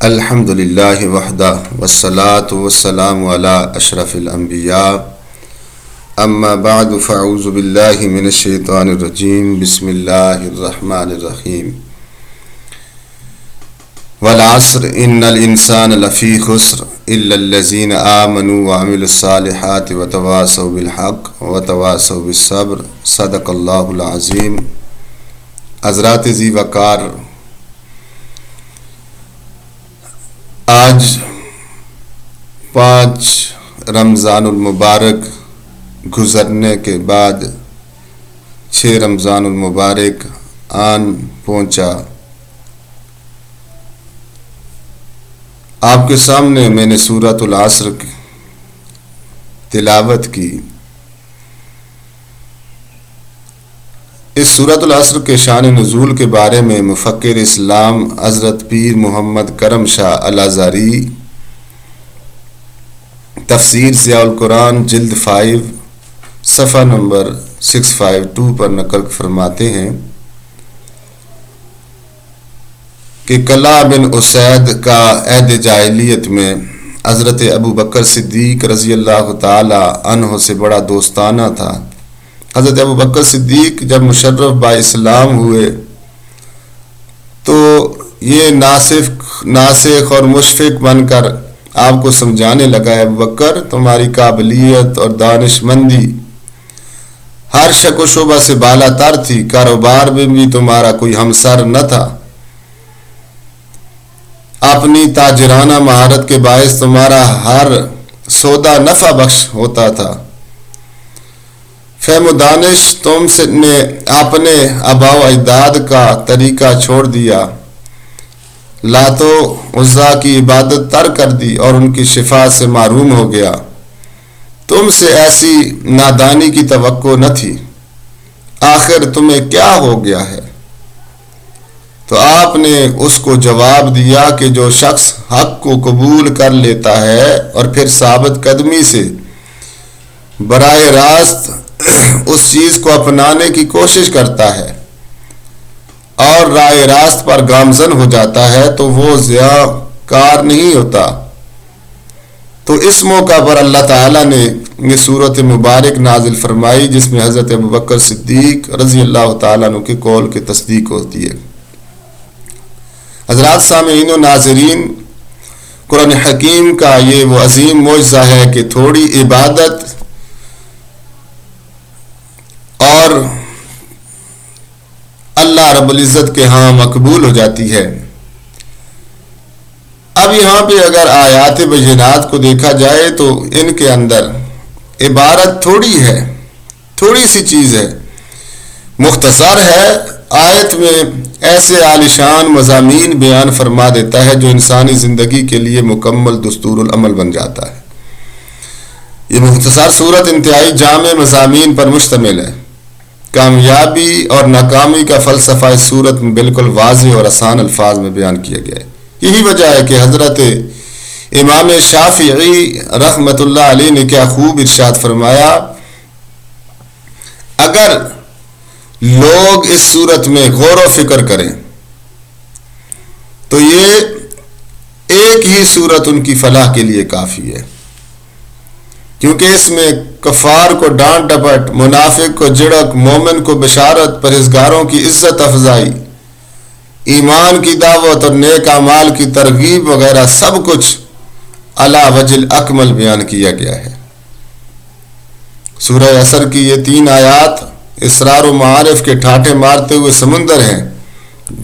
الحمد للہ وحدہ والصلاة والسلام علی اشرف الانبیاء اما بعد فاعوذ باللہ من الشیطان الرجیم بسم اللہ الرحمن الرحیم والعصر ان الانسان لفی خسر الا الذین آمنوا وعملوا الصالحات وتواصوا بالحق وتواصوا بالصبر صدق اللہ العظیم۔ حضرات ذی وقار، آج 5 رمضان المبارک گزرنے کے بعد 6 رمضان المبارک آن پہنچا۔ آپ کے سامنے میں نے سورۃ العصر کی تلاوت کی۔ اس سورۃ العصر کے شان نزول کے بارے میں مفکر اسلام حضرت پیر محمد کرم شاہ الازہری تفسیر ضیاء القرآن جلد 5 صفحہ نمبر 652 پر نقل فرماتے ہیں کہ کلا بن اسید کا عہد جاہلیت میں حضرت ابو بکر صدیق رضی اللہ تعالی عنہ سے بڑا دوستانہ تھا۔ حضرت ابو بکر صدیق جب مشرف با اسلام ہوئے تو یہ ناسخ اور مشفق بن کر آپ کو سمجھانے لگا، ابو بکر تمہاری قابلیت اور دانش مندی ہر شک و شعبہ سے بالا تر تھی، کاروبار میں بھی تمہارا کوئی ہمسر نہ تھا، اپنی تاجرانہ مہارت کے باعث تمہارا ہر سودا نفع بخش ہوتا تھا، فہم و دانش تم نے اپنے آباء و اجداد کا طریقہ چھوڑ دیا، لات و عزیٰ کی عبادت ترک کر دی اور ان کی شفاعت سے محروم ہو گیا، تم سے ایسی نادانی کی توقع نہ تھی، آخر تمہیں کیا ہو گیا ہے؟ تو آپ نے اس کو جواب دیا کہ جو شخص حق کو قبول کر لیتا ہے اور پھر ثابت قدمی سے براہ راست اس چیز کو اپنانے کی کوشش کرتا ہے اور راہ راست پر گامزن ہو جاتا ہے تو وہ ضیاء کار نہیں ہوتا۔ تو اس موقع پر اللہ تعالیٰ نے یہ سورت مبارک نازل فرمائی جس میں حضرت ابو بکر صدیق رضی اللہ تعالیٰ عنہ کے قول کی تصدیق ہوتی ہے۔ حضرات سامعین و ناظرین، قرآن حکیم کا یہ وہ عظیم معجزہ ہے کہ تھوڑی عبادت اور اللہ رب العزت کے ہاں مقبول ہو جاتی ہے۔ اب یہاں پہ اگر آیات بینات کو دیکھا جائے تو ان کے اندر عبارت تھوڑی ہے، تھوڑی سی چیز ہے، مختصر ہے، آیت میں ایسے عالیشان مضامین بیان فرما دیتا ہے جو انسانی زندگی کے لیے مکمل دستور العمل بن جاتا ہے۔ یہ مختصر صورت انتہائی جامع مضامین پر مشتمل ہے۔ کامیابی اور ناکامی کا فلسفہ اس صورت میں بالکل واضح اور آسان الفاظ میں بیان کیا گیا ہے۔ یہی وجہ ہے کہ حضرت امام شافعی رحمۃ اللہ علیہ نے کیا خوب ارشاد فرمایا، اگر لوگ اس صورت میں غور و فکر کریں تو یہ ایک ہی صورت ان کی فلاح کے لیے کافی ہے، کیونکہ اس میں کفار کو ڈانٹ ڈپٹ، منافق کو جھڑک، مومن کو بشارت، پرہیزگاروں کی عزت افزائی، ایمان کی دعوت اور نیک اعمال کی ترغیب وغیرہ سب کچھ علی وجہ الاکمل بیان کیا گیا ہے۔ سورہ عصر کی یہ 3 آیات اسرار و معارف کے ٹھاٹھے مارتے ہوئے سمندر ہیں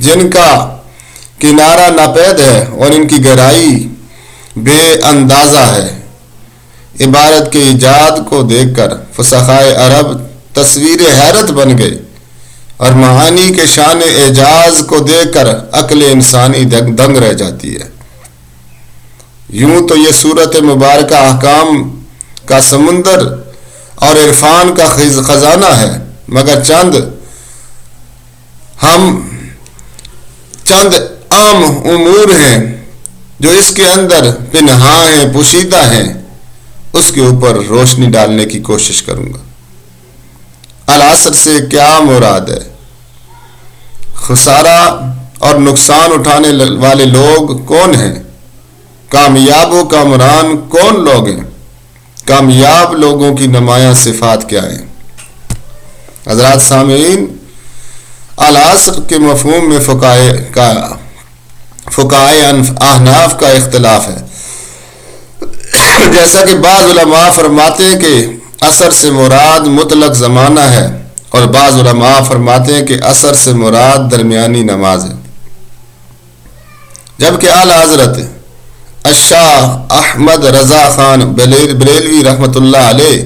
جن کا کنارہ ناپید ہے اور ان کی گہرائی بے اندازہ ہے۔ عبارت کے ایجاد کو دیکھ کر فصحائے عرب تصویر حیرت بن گئے اور معانی کے شان اعجاز کو دیکھ کر عقل انسانی دنگ رہ جاتی ہے۔ یوں تو یہ سورت مبارکہ احکام کا سمندر اور عرفان کا خزانہ ہے، مگر چند عام امور ہیں جو اس کے اندر پنہاں ہیں، پوشیدہ ہیں، اس کے اوپر روشنی ڈالنے کی کوشش کروں گا۔ العصر سے کیا مراد ہے؟ خسارہ اور نقصان اٹھانے والے لوگ کون ہیں؟ کامیابوں کا عمران کون لوگ ہیں؟ کامیاب لوگوں کی نمایاں صفات کیا ہیں؟ حضرات سامعین، العصر کے مفہوم میں فقہائے احناف کا اختلاف ہے۔ جیسا کہ بعض علماء فرماتے ہیں کہ عصر سے مراد مطلق زمانہ ہے، اور بعض علماء فرماتے ہیں کہ عصر سے مراد درمیانی نماز ہے، جبکہ اعلی حضرت الشاہ احمد رضا خان بریلوی رحمۃ اللہ علیہ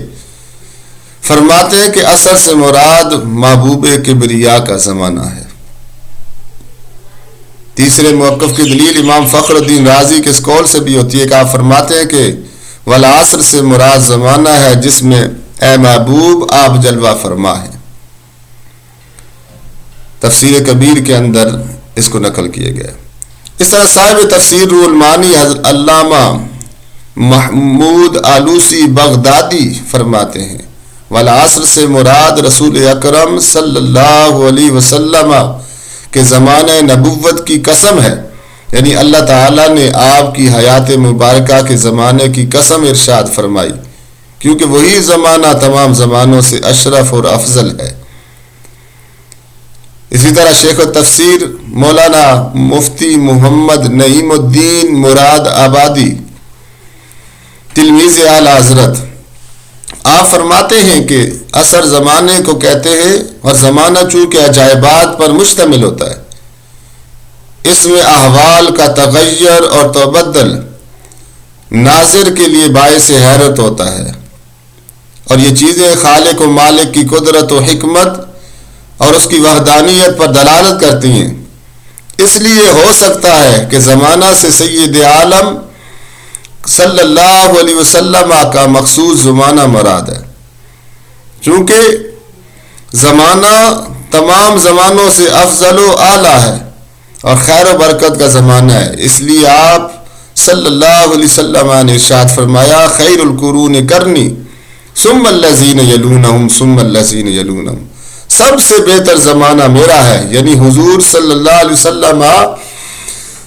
فرماتے ہیں کہ عصر سے مراد محبوب کبریا کا زمانہ ہے۔ تیسرے موقف کی دلیل امام فخر الدین رازی کے اس قول سے بھی ہوتی ہے کہ آپ فرماتے ہیں کہ والعصر سے مراد زمانہ ہے جس میں اے محبوب آپ جلوہ فرما ہے۔ تفسیر کبیر کے اندر اس کو نقل کیے گئے۔ اس طرح صاحب تفسیر روح المعانی علامہ محمود آلوسی بغدادی فرماتے ہیں والعصر سے مراد رسول اکرم صلی اللہ علیہ وسلم کے زمانہ نبوت کی قسم ہے، یعنی اللہ تعالیٰ نے آپ کی حیات مبارکہ کے زمانے کی قسم ارشاد فرمائی، کیونکہ وہی زمانہ تمام زمانوں سے اشرف اور افضل ہے۔ اسی طرح شیخ التفسیر مولانا مفتی محمد نعیم الدین مراد آبادی تلمیذ اعلی حضرت آپ فرماتے ہیں کہ عصر زمانے کو کہتے ہیں، اور زمانہ چونکہ عجائبات پر مشتمل ہوتا ہے، اس میں احوال کا تغیر اور تبدل ناظر کے لیے باعث حیرت ہوتا ہے، اور یہ چیزیں خالق و مالک کی قدرت و حکمت اور اس کی وحدانیت پر دلالت کرتی ہیں۔ اس لیے ہو سکتا ہے کہ زمانہ سے سید عالم صلی اللہ علیہ وسلم کا مخصوص زمانہ مراد ہے، چونکہ زمانہ تمام زمانوں سے افضل و اعلیٰ ہے اور خیر و برکت کا زمانہ ہے، اس لیے آپ صلی اللہ علیہ وسلم نے ارشاد فرمایا خیر القرون کرنی ثم الذین یلونہم ثم الذین یلونہم، سب سے بہتر زمانہ میرا ہے، یعنی حضور صلی اللہ علیہ وسلم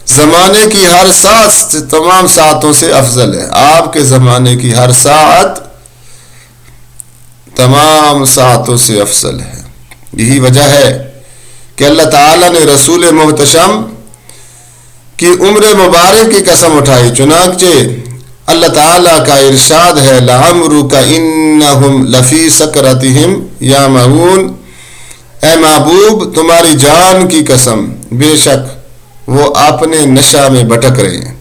زمانے کی ہر ساعت تمام ساعتوں سے افضل ہے، آپ کے زمانے کی ہر ساعت تمام ساعتوں سے افضل ہے۔ یہی وجہ ہے کہ اللہ تعالیٰ نے رسول محتشم کی عمر مبارک کی قسم اٹھائی، چنانچہ اللہ تعالیٰ کا ارشاد ہے لعمرک انہم لفی سکرتہم یعمہون، اے محبوب تمہاری جان کی قسم بے شک وہ اپنے نشہ میں بھٹک رہے ہیں۔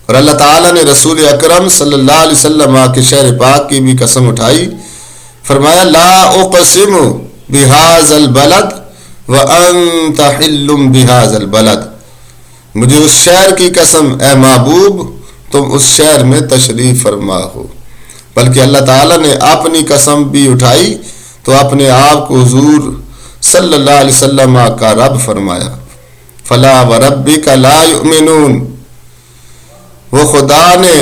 اور اللہ تعالیٰ نے رسول اکرم صلی اللہ علیہ وسلم کے شہر پاک کی بھی قسم اٹھائی، فرمایا لا اقسم بہذا البلد وانت حل بہذا البلد، مجھے اس شہر کی قسم اے محبوب تم اس شہر میں تشریف فرما ہو۔ بلکہ اللہ تعالیٰ نے اپنی قسم بھی اٹھائی تو اپنے آپ کو حضور صلی اللہ علیہ وسلم کا رب فرمایا، فلا وربک لا یؤمنون، وہ خدا نے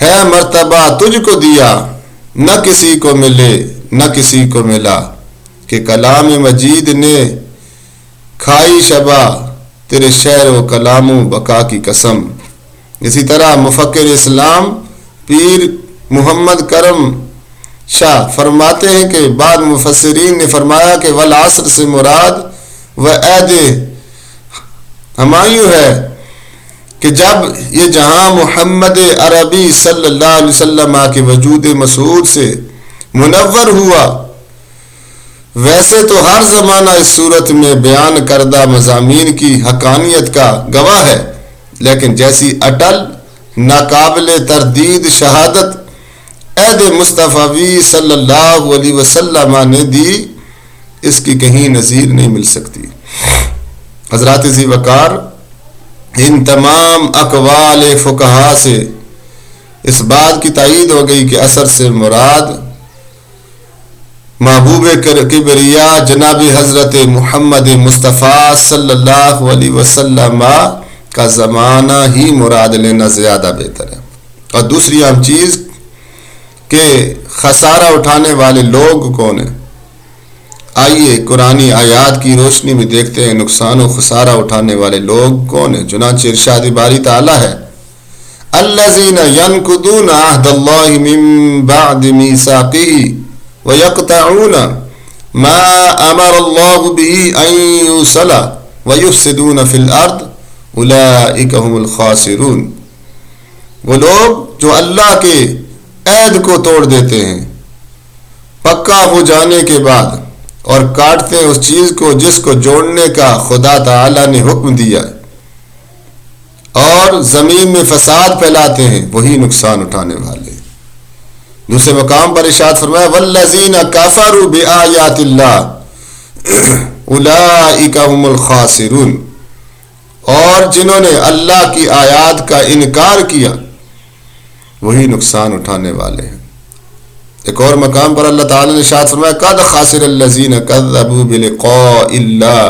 ہے مرتبہ تجھ کو دیا، نہ کسی کو ملے نہ کسی کو ملا، کہ کلام مجید نے کھائی شبہ تیرے شعر و کلام و بقا کی قسم۔ اسی طرح مفکر اسلام پیر محمد کرم شاہ فرماتے ہیں کہ بعض مفسرین نے فرمایا کہ والعصر سے مراد وعید ہمایوں ہے کہ جب یہ جہاں محمد عربی صلی اللہ علیہ وسلم کے وجود مسعود سے منور ہوا، ویسے تو ہر زمانہ اس صورت میں بیان کردہ مضامین کی حقانیت کا گواہ ہے، لیکن جیسی اٹل ناقابل تردید شہادت عہد مصطفی صلی اللہ علیہ وسلم نے دی، اس کی کہیں نظیر نہیں مل سکتی۔ حضرات ذی وقار، ان تمام اقوال فقہا سے اس بات کی تائید ہو گئی کہ عصر سے مراد محبوب کبریا جناب حضرت محمد مصطفیٰ صلی اللہ علیہ وسلم کا زمانہ ہی مراد لینا زیادہ بہتر ہے۔ اور دوسری اہم چیز کہ خسارہ اٹھانے والے لوگ کون ہیں؟ آئیے قرآنی آیات کی روشنی میں دیکھتے ہیں نقصان و خسارہ اٹھانے والے لوگ کون ہیں۔ چنانچہ ارشاد باری تعالیٰ ہے الذین ینقضون عہد اللہ من بعد میثاقہ ویقطعون ما امر اللہ بہ ان یوصل ویفسدون فی الارض اولئک هم الخاسرون۔ وہ لوگ جو اللہ کے عہد کو توڑ دیتے ہیں پکا ہو جانے کے بعد اور کاٹتے ہیں اس چیز کو جس کو جوڑنے کا خدا تعالی نے حکم دیا ہے اور زمین میں فساد پھیلاتے ہیں، وہی نقصان اٹھانے والے۔ دوسرے مقام پر ارشاد فرمایا والذین کفروا بآیات اللہ اولئک هم الخاسرون، اور جنہوں نے اللہ کی آیات کا انکار کیا وہی نقصان اٹھانے والے ہیں۔ ایک اور مقام پر اللہ تعالی نے ارشاد فرمایا قد خسر الذین کذبوا بلقاء اللہ،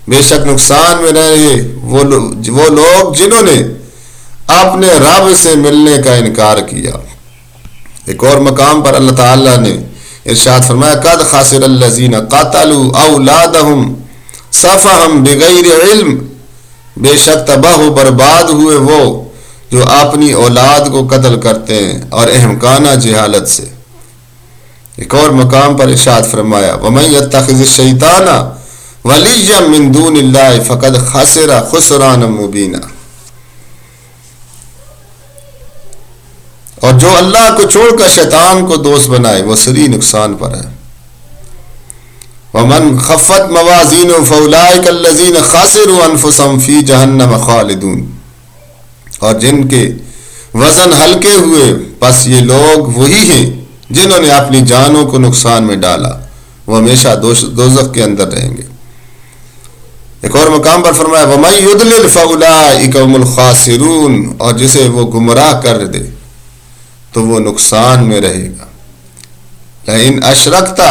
بے شک نقصان میں رہے وہ لوگ جنہوں نے اپنے رب سے ملنے کا انکار کیا۔ ایک اور مقام پر اللہ تعالی نے ارشاد فرمایا قد خسر الذین قتلوا اولادہم سفہا بغیر علم، بے شک تباہ و برباد ہوئے وہ جو اپنی اولاد کو قتل کرتے ہیں اور احمقانہ جہالت سے۔ ایک اور مقام پر ارشاد فرمایا وَمَن يَتَّخِذِ الشَّيْطَانَ وَلِيًّا مِن دُونِ اللَّهِ فَقَدْ خَسِرَ خُسْرَانًا مُبِينًا، اور جو اللہ کو چھوڑ کر شیطان کو دوست بنائے وہ سری نقصان پر ہے۔ وَمَن خَفَّتْ مَوَازِينُهُ فَأُولَٰئِكَ الَّذِينَ خَسِرُوا أَنفُسَهُمْ فِي جَهَنَّمَ خَالِدُونَ، اور جن کے وزن ہلکے ہوئے پس یہ لوگ وہی ہیں جنہوں نے اپنی جانوں کو نقصان میں ڈالا، وہ ہمیشہ دوزخ کے اندر رہیں گے۔ ایک اور مقام پر فرمایا وَمَن يُضْلِلْ فَأُولَٰئِكَ هُمُ الْخَاسِرُونَ، اور جسے وہ گمراہ کر دے تو وہ نقصان میں رہے گا۔ لَئِنْ أَشْرَكْتَ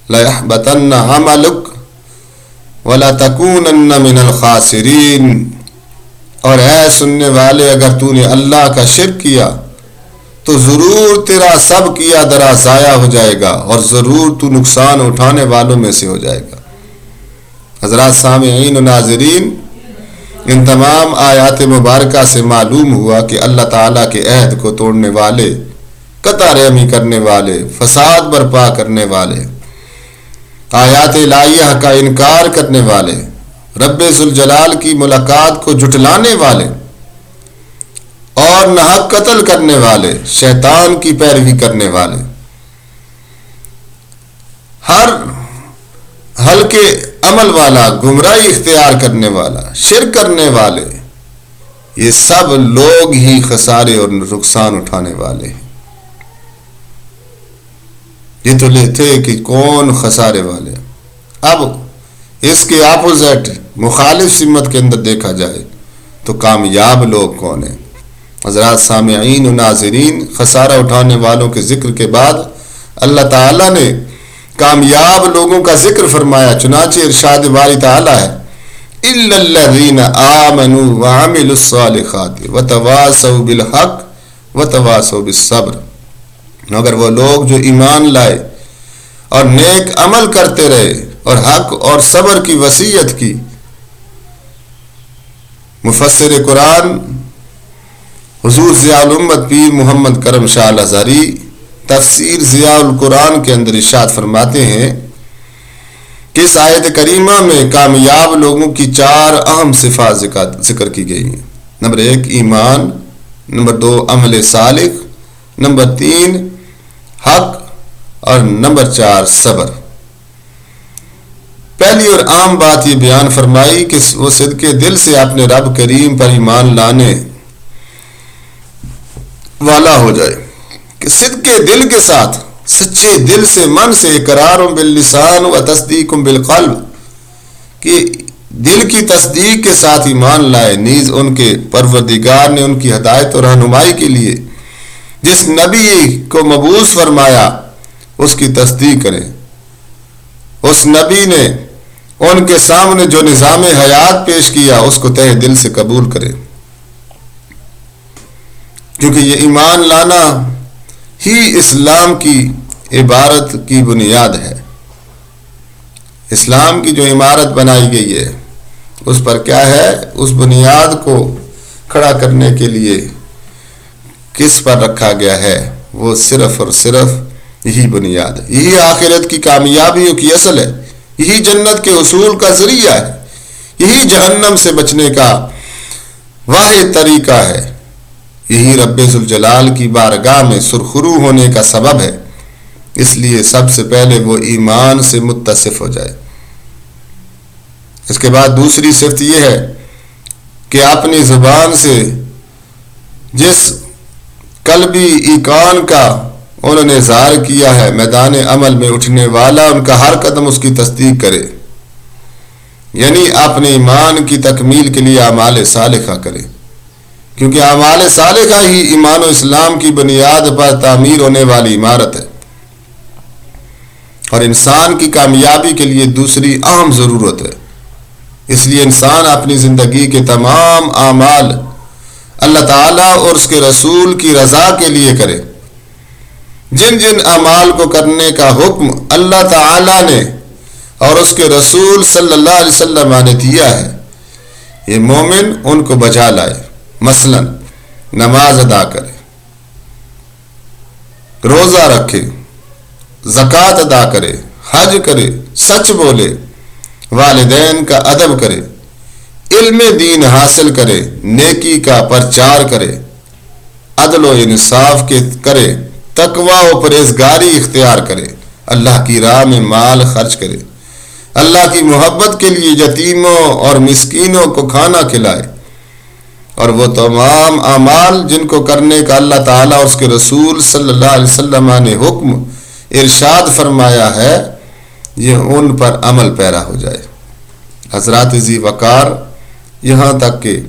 لَيَحْبَطَنَّ عَمَلُكَ وَلَتَكُونَنَّ مِنَ الْخَاسِرِينَ، اور اے سننے والے اگر تو نے اللہ کا شرک کیا تو ضرور تیرا سب کیا درا ضائع ہو جائے گا اور ضرور تو نقصان اٹھانے والوں میں سے ہو جائے گا۔ حضرات سامعین و ناظرین، ان تمام آیات مبارکہ سے معلوم ہوا کہ اللہ تعالیٰ کے عہد کو توڑنے والے، قطع رحمی کرنے والے، فساد برپا کرنے والے، آیات الہیہ کا انکار کرنے والے، رب ذوالجلال کی ملاقات کو جھٹلانے والے اور ناحق قتل کرنے والے، شیطان کی پیروی کرنے والے، ہر ہلکے عمل والا، گمراہی اختیار کرنے والا، شرک کرنے والے، یہ سب لوگ ہی خسارے اور نقصان اٹھانے والے ہیں۔ یہ تو تھے کہ کون خسارے والے، اب اس کے اپوزٹ مخالف سمت کے اندر دیکھا جائے تو کامیاب لوگ کون ہیں۔ حضرات سامعین و ناظرین، خسارہ اٹھانے والوں کے ذکر کے بعد اللہ تعالیٰ نے کامیاب لوگوں کا ذکر فرمایا، چنانچہ ارشاد باری تعالیٰ ہے إِلَّا الَّذِينَ آمَنُوا وَعَمِلُوا الصَّالِحَاتِ وَتَوَاصَوْا بِالْحَقِّ وَتَوَاصَوْا بِالصَّبْرِ، مگر وہ لوگ جو ایمان لائے اور نیک عمل کرتے رہے اور حق اور صبر کی وصیت کی۔ مفسر قرآن حضور ضیاء الامت پیر محمد کرم شاہ الازہری تفسیر ضیاء القرآن کے اندر ارشاد فرماتے ہیں کہ اس آیت کریمہ میں کامیاب لوگوں کی 4 اہم صفات ذکر کی گئی ہیں۔ نمبر 1 ایمان، نمبر 2 عمل صالح، نمبر 3 حق، اور نمبر 4 صبر۔ پہلی اور عام بات یہ بیان فرمائی کہ وہ صدقے دل سے اپنے رب کریم پر ایمان لانے والا ہو جائے، کہ صدقے دل کے ساتھ، سچے دل سے، من سے، اقرار باللسان و تصدیق بالقلب، کہ دل کی تصدیق کے ساتھ ایمان لائے، نیز ان کے پروردگار نے ان کی ہدایت اور رہنمائی کے لیے جس نبی کو مبعوث فرمایا اس کی تصدیق کریں، اس نبی نے ان کے سامنے جو نظام حیات پیش کیا اس کو تہ دل سے قبول کریں، کیونکہ یہ ایمان لانا ہی اسلام کی عبارت کی بنیاد ہے۔ اسلام کی جو عمارت بنائی گئی ہے اس پر کیا ہے؟ اس بنیاد کو کھڑا کرنے کے لیے کس پر رکھا گیا ہے؟ وہ صرف اور صرف یہی بنیاد ہے، یہی آخرت کی کامیابیوں کی اصل ہے، یہی جنت کے حصول کا ذریعہ ہے، یہی جہنم سے بچنے کا واحد طریقہ ہے، یہی رب ذوالجلال کی بارگاہ میں سرخرو ہونے کا سبب ہے۔ اس لیے سب سے پہلے وہ ایمان سے متصف ہو جائے۔ اس کے بعد دوسری صفت یہ ہے کہ اپنی زبان سے جس قلبی ایقان کا انہوں نے اظہار کیا ہے میدان عمل میں اٹھنے والا ان کا ہر قدم اس کی تصدیق کرے، یعنی اپنے ایمان کی تکمیل کے لیے اعمال صالحہ کرے، کیونکہ اعمال صالحہ ہی ایمان و اسلام کی بنیاد پر تعمیر ہونے والی عمارت ہے اور انسان کی کامیابی کے لیے دوسری اہم ضرورت ہے۔ اس لیے انسان اپنی زندگی کے تمام اعمال اللہ تعالیٰ اور اس کے رسول کی رضا کے لیے کرے۔ جن جن اعمال کو کرنے کا حکم اللہ تعالیٰ نے اور اس کے رسول صلی اللہ علیہ وسلم نے دیا ہے، یہ مومن ان کو بجا لائے۔ مثلا نماز ادا کرے، روزہ رکھے، زکوٰۃ ادا کرے، حج کرے، سچ بولے، والدین کا ادب کرے، علم دین حاصل کرے، نیکی کا پرچار کرے، عدل و انصاف کے کرے، تقوی و پرہیزگاری اختیار کرے، اللہ کی راہ میں مال خرچ کرے، اللہ کی محبت کے لیے یتیموں اور مسکینوں کو کھانا کھلائے، اور وہ تمام اعمال جن کو کرنے کا اللہ تعالیٰ اور اس کے رسول صلی اللہ علیہ وسلم نے حکم ارشاد فرمایا ہے، یہ ان پر عمل پیرا ہو جائے۔ حضرات ذی وقار، یہاں تک کہ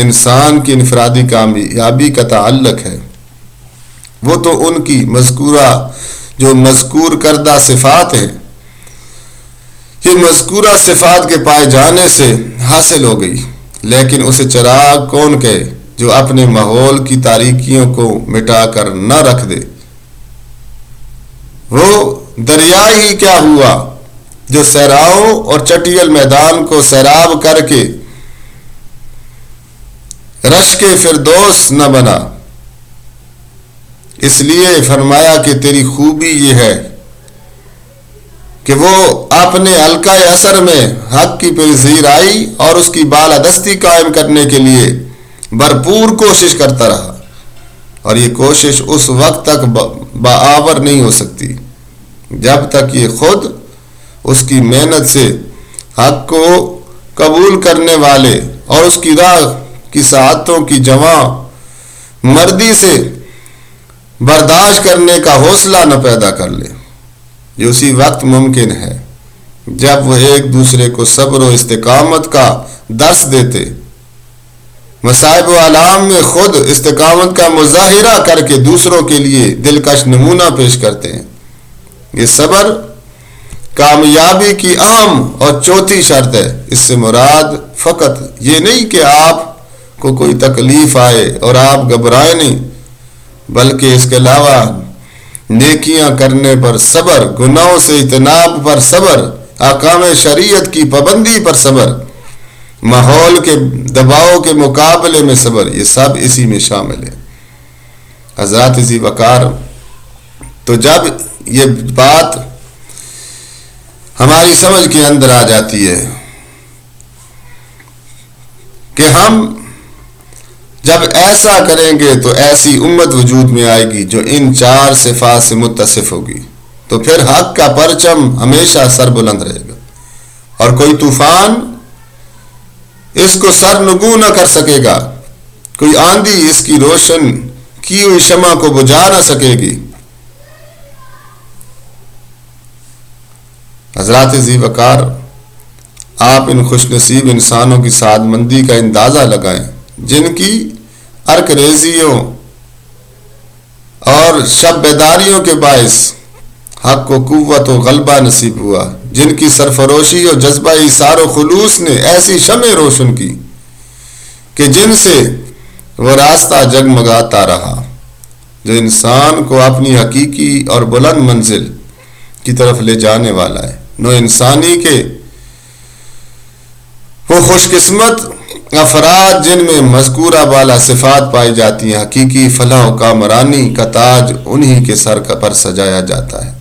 انسان کی انفرادی کامیابی کا تعلق ہے، وہ تو ان کی جو مذکور کردہ صفات ہیں، یہ مذکورہ صفات کے پائے جانے سے حاصل ہو گئی، لیکن اسے چراغ کون کہے جو اپنے ماحول کی تاریکیوں کو مٹا کر نہ رکھ دے؟ وہ دریا ہی کیا ہوا جو صحراؤں اور چٹیل میدان کو سیراب کر کے رشک فردوس نہ بنا۔ اس لیے فرمایا کہ تیری خوبی یہ ہے کہ وہ اپنے حلقہ اثر میں حق کی پذیرائی اور اس کی بالادستی قائم کرنے کے لیے بھرپور کوشش کرتا رہا، اور یہ کوشش اس وقت تک باآور نہیں ہو سکتی جب تک یہ خود اس کی محنت سے حق کو قبول کرنے والے اور اس کی راہ کی ساعتوں کی جمع مردی سے برداشت کرنے کا حوصلہ نہ پیدا کر لے۔ یہ اسی وقت ممکن ہے جب وہ ایک دوسرے کو صبر و استقامت کا درس دیتے، مصائب و آلام میں خود استقامت کا مظاہرہ کر کے دوسروں کے لیے دلکش نمونہ پیش کرتے ہیں۔ یہ صبر کامیابی کی اہم اور چوتھی شرط ہے۔ اس سے مراد فقط یہ نہیں کہ آپ کو کوئی تکلیف آئے اور آپ گھبرائیں نہیں، بلکہ اس کے علاوہ نیکیاں کرنے پر صبر، گناہوں سے اجتناب پر صبر، احکام شریعت کی پابندی پر صبر، ماحول کے دباؤ کے مقابلے میں صبر، یہ سب اسی میں شامل ہے۔ حضرات ذی وقار، تو جب یہ بات ہماری سمجھ کے اندر آ جاتی ہے کہ ہم جب ایسا کریں گے تو ایسی امت وجود میں آئے گی جو ان چار صفات سے متصف ہوگی، تو پھر حق کا پرچم ہمیشہ سر بلند رہے گا اور کوئی طوفان اس کو سر نگوں نہ کر سکے گا، کوئی آندھی اس کی روشن کی ہوئی شمع کو بجھا نہ سکے گی۔ حضرات ذی وقار، آپ ان خوش نصیب انسانوں کی سعادتمندی کا اندازہ لگائیں جن کی ارک ریزیوں اور شب بیداریوں کے باعث حق کو قوت و غلبہ نصیب ہوا، جن کی سرفروشی اور جذبہ ایثار و خلوص نے ایسی شمع روشن کی کہ جن سے وہ راستہ جگمگاتا رہا جو انسان کو اپنی حقیقی اور بلند منزل کی طرف لے جانے والا ہے۔ نو انسانی کے وہ خوش قسمت افراد جن میں مذکورہ بالا صفات پائی جاتی ہیں، حقیقی فلاح و کامرانی کا تاج انہی کے سر پر سجایا جاتا ہے۔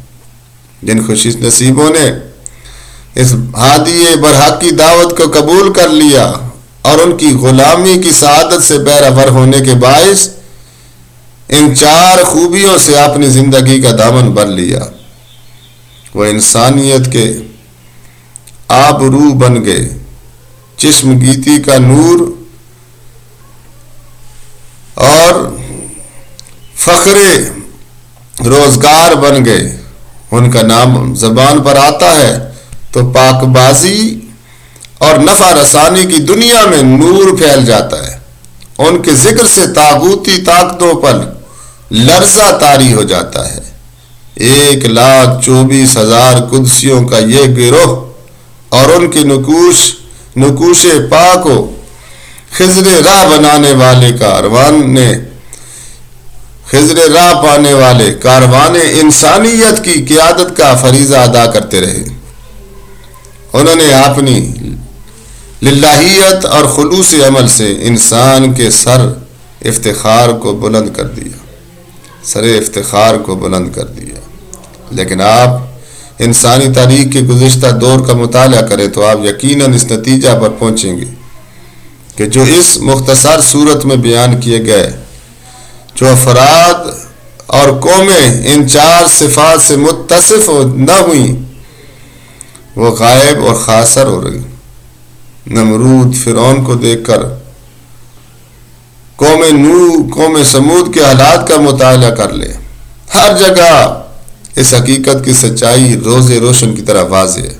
جن خوش نصیبوں نے اس ہادی برحق کی دعوت کو قبول کر لیا اور ان کی غلامی کی سعادت سے بہرہ ہونے کے باعث ان 4 خوبیوں سے اپنی زندگی کا دامن بھر لیا، وہ انسانیت کے آب رو بن گئے، چشم گیتی کا نور اور فخر روزگار بن گئے۔ ان کا نام زبان پر آتا ہے تو پاک بازی اور نفع رسانی کی دنیا میں نور پھیل جاتا ہے، ان کے ذکر سے طاغوتی طاقتوں پر لرزہ طاری ہو جاتا ہے۔ 1,24,000 قدسیوں کا یہ گروہ اور ان کے نقوش پاک و خضر راہ بنانے والے راہ پانے والے کاروان انسانیت کی قیادت کا فریضہ ادا کرتے رہے۔ انہوں نے اپنی للہیت اور خلوص عمل سے انسان کے سر افتخار کو بلند کر دیا، لیکن آپ انسانی تاریخ کے گزشتہ دور کا مطالعہ کریں تو آپ یقیناً اس نتیجہ پر پہنچیں گے کہ جو اس مختصر صورت میں بیان کیے گئے جو افراد اور قومیں ان 4 صفات سے متصف نہ ہوئیں وہ غائب اور خاسر ہو رہی۔ نمرود فرعون کو دیکھ کر قوم نوح، قوم سمود کے حالات کا مطالعہ کر لے، ہر جگہ اس حقیقت کی سچائی روز روشن کی طرح واضح ہے۔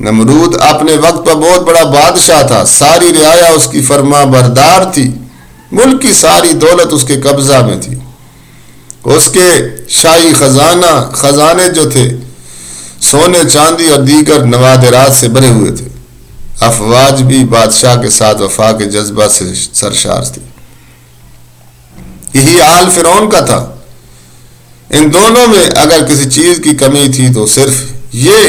نمرود اپنے وقت پر بہت بڑا بادشاہ تھا، ساری رعایا اس کی فرما بردار تھی، ملک کی ساری دولت اس کے قبضہ میں تھی، اس کے شاہی خزانے جو تھے سونے چاندی اور دیگر نوادرات سے بھرے ہوئے تھے، افواج بھی بادشاہ کے ساتھ وفا کے جذبہ سے سرشار تھی۔ یہی حال فرعون کا تھا۔ ان دونوں میں اگر کسی چیز کی کمی تھی تو صرف یہ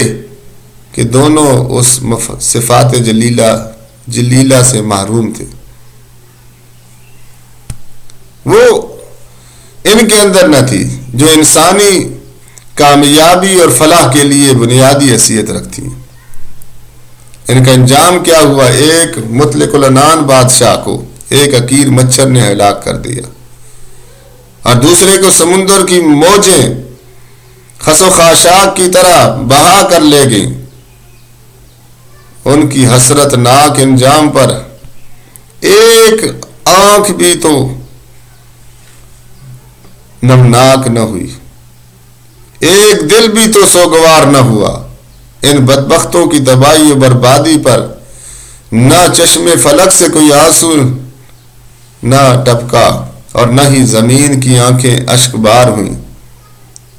کہ دونوں اس صفات جلیلہ سے محروم تھے، وہ ان کے اندر نہ تھی جو انسانی کامیابی اور فلاح کے لیے بنیادی حیثیت رکھتی ہیں۔ ان کا انجام کیا ہوا؟ ایک مطلق العنان بادشاہ کو ایک حقیر مچھر نے ہلاک کر دیا اور دوسرے کو سمندر کی موجیں خس و خاشاک کی طرح بہا کر لے گئیں۔ ان کی حسرت ناک انجام پر ایک آنکھ بھی تو نمناک نہ ہوئی، ایک دل بھی تو سوگوار نہ ہوا۔ ان بدبختوں کی تباہی و بربادی پر نہ چشم فلک سے کوئی آنسو نہ ٹپکا اور نہ ہی زمین کی آنکھیں اشک بار ہوئیں۔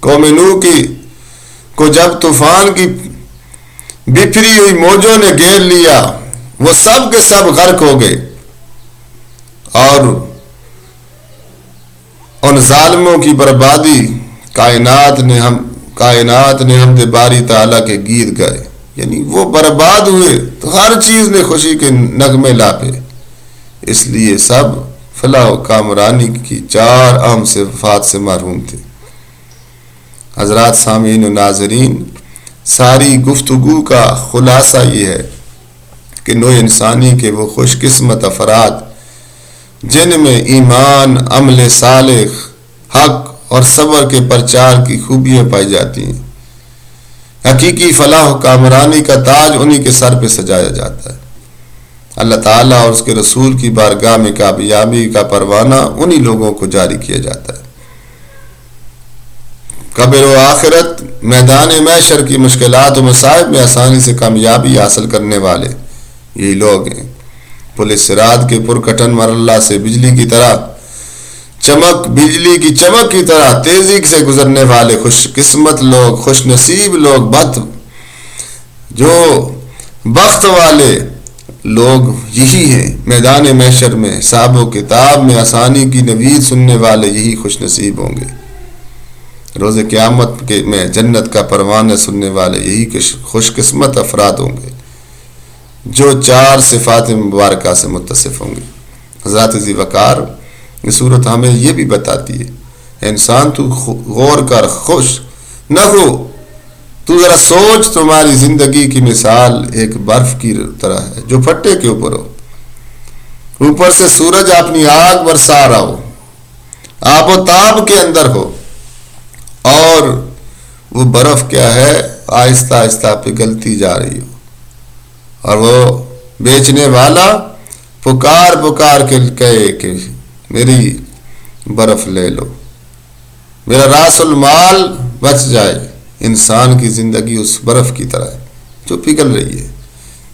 قوم نوح کو جب طوفان کی بکھری ہوئی موجوں نے گھیر لیا وہ سب کے سب غرق ہو گئے، اور ان ظالموں کی بربادی کائنات نے حمد باری تعالیٰ کے گیت گائے، یعنی وہ برباد ہوئے تو ہر چیز نے خوشی کے نغمے لاپے، اس لیے سب فلاح و کامرانی کی 4 اہم صفات سے محروم تھے۔ حضرات سامعین و ناظرین، ساری گفتگو کا خلاصہ یہ ہے کہ نوع انسانی کے وہ خوش قسمت افراد جن میں ایمان، عمل صالح، حق اور صبر کے پرچار کی خوبیاں پائی جاتی ہیں، حقیقی فلاح و کامرانی کا تاج انہی کے سر پہ سجایا جاتا ہے۔ اللہ تعالیٰ اور اس کے رسول کی بارگاہ میں کامیابی کا پروانہ انہی لوگوں کو جاری کیا جاتا ہے۔ قبر و آخرت، میدان محشر کی مشکلات و مصائب میں آسانی سے کامیابی حاصل کرنے والے یہی لوگ ہیں۔ پولیس صراط کے پرکٹن مرحلہ سے بجلی کی چمک کی طرح تیزی سے گزرنے والے خوش قسمت لوگ، خوش نصیب لوگ، جو بخت والے لوگ یہی ہیں۔ میدان محشر میں حساب و کتاب میں آسانی کی نوید سننے والے یہی خوش نصیب ہوں گے۔ روز قیامت میں جنت کا پروانہ سننے والے یہی خوش قسمت افراد ہوں گے جو 4 صفات مبارکہ سے متصف ہوں گے۔ حضرات ذی وقار یہ صورت ہمیں یہ بھی بتاتی ہے انسان تو غور کر، خوش نہ ہو، تو ذرا سوچ تمہاری زندگی کی مثال ایک برف کی طرح ہے جو پھٹے کے اوپر ہو، اوپر سے سورج اپنی آگ برسا رہا ہو، آب و تاب کے اندر ہو، اور وہ برف کیا ہے آہستہ آہستہ پگھلتی جا رہی ہو، اور وہ بیچنے والا پکار پکار کے کہے کہ میری برف لے لو، میرا راس المال بچ جائے۔ انسان کی زندگی اس برف کی طرح ہے جو پگھل رہی ہے،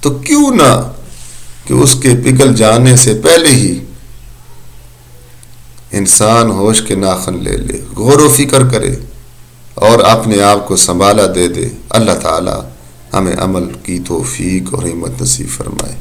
تو کیوں نہ کہ اس کے پگھل جانے سے پہلے ہی انسان ہوش کے ناخن لے لے، غور و فکر کرے اور اپنے آپ کو سنبھالا دے۔ اللہ تعالی ہمیں عمل کی توفیق اور ہمت نصیب فرمائے۔